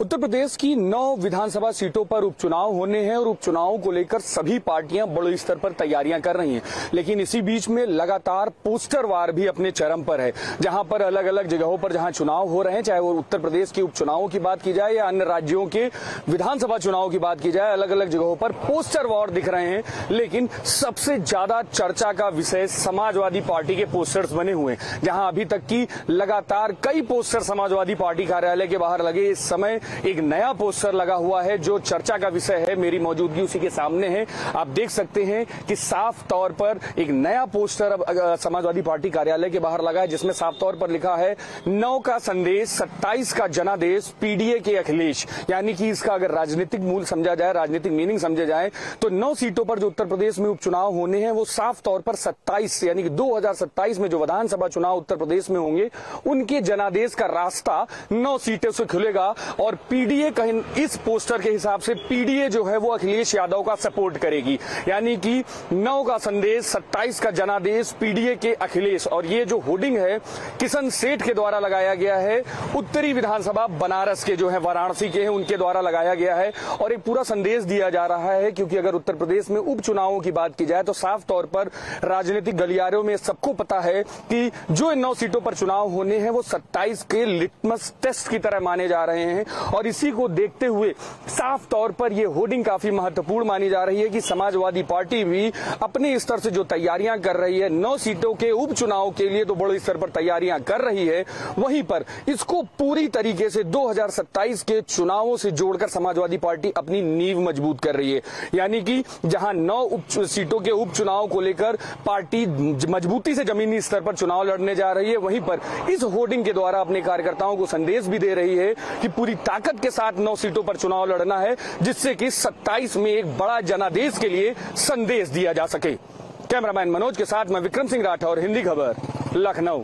उत्तर प्रदेश की 9 विधानसभा सीटों पर उपचुनाव होने हैं और उपचुनावों को लेकर सभी पार्टियां बड़े स्तर पर तैयारियां कर रही हैं। लेकिन इसी बीच में लगातार पोस्टर वार भी अपने चरम पर है, जहां पर अलग अलग जगहों पर जहां चुनाव हो रहे हैं, चाहे वो उत्तर प्रदेश के उपचुनावों की बात की जाए या अन्य राज्यों के विधानसभा चुनाव की बात की जाए, अलग अलग जगहों पर पोस्टर वार दिख रहे हैं। लेकिन सबसे ज्यादा चर्चा का विषय समाजवादी पार्टी के पोस्टर्स बने हुए हैं, जहां अभी तक की लगातार कई पोस्टर समाजवादी पार्टी कार्यालय के बाहर लगे। इस समय एक नया पोस्टर लगा हुआ है जो चर्चा का विषय है, मेरी मौजूदगी उसी के सामने है। आप देख सकते हैं कि साफ तौर पर एक नया पोस्टर अब समाजवादी पार्टी कार्यालय के बाहर लगा है, जिसमें साफ तौर पर लिखा है 9 का संदेश, 27 का जनादेश, पीडीए के अखिलेश। यानी कि इसका अगर राजनीतिक मूल समझा जाए, राजनीतिक मीनिंग समझे जाए, तो 9 सीटों पर जो उत्तर प्रदेश में उपचुनाव होने हैं वो साफ तौर पर 27 यानी कि 2027 में जो विधानसभा चुनाव उत्तर प्रदेश में होंगे उनके जनादेश का रास्ता 9 सीटों से खुलेगा। और पीडीए कहीं इस पोस्टर के हिसाब से पीडीए जो है वो अखिलेश यादव का सपोर्ट करेगी। यानी कि 9 का संदेश, 27 का जनादेश, पीडीए के अखिलेश। और ये जो होर्डिंग है किशन सेठ के द्वारा लगाया गया है, उत्तरी विधानसभा बनारस के जो है वाराणसी के हैं उनके द्वारा लगाया गया है। और एक पूरा संदेश दिया जा रहा है, क्योंकि अगर उत्तर प्रदेश में उपचुनावों की बात की जाए तो साफ तौर पर राजनीतिक गलियारों में सबको पता है कि जो इन 9 सीटों पर चुनाव होने हैं वो 27 के लिटमस टेस्ट की तरह माने जा रहे हैं। और इसी को देखते हुए साफ तौर पर यह होर्डिंग काफी महत्वपूर्ण मानी जा रही है कि समाजवादी पार्टी भी अपने स्तर से जो तैयारियां कर रही है 9 सीटों के उपचुनाव के लिए, तो बड़े स्तर पर तैयारियां कर रही है, वहीं पर इसको पूरी तरीके से 2027 के चुनावों से जोड़कर समाजवादी पार्टी अपनी नींव मजबूत कर रही है। यानी कि जहां 9 सीटों के उपचुनाव को लेकर पार्टी मजबूती से जमीनी स्तर पर चुनाव लड़ने जा रही है, वहीं पर इस होर्डिंग के द्वारा अपने कार्यकर्ताओं को संदेश भी दे रही है कि पूरी ताकत के साथ 9 सीटों पर चुनाव लड़ना है, जिससे कि 27 में एक बड़ा जनादेश के लिए संदेश दिया जा सके। कैमरामैन मनोज के साथ मैं विक्रम सिंह राठौर, हिंदी खबर, लखनऊ।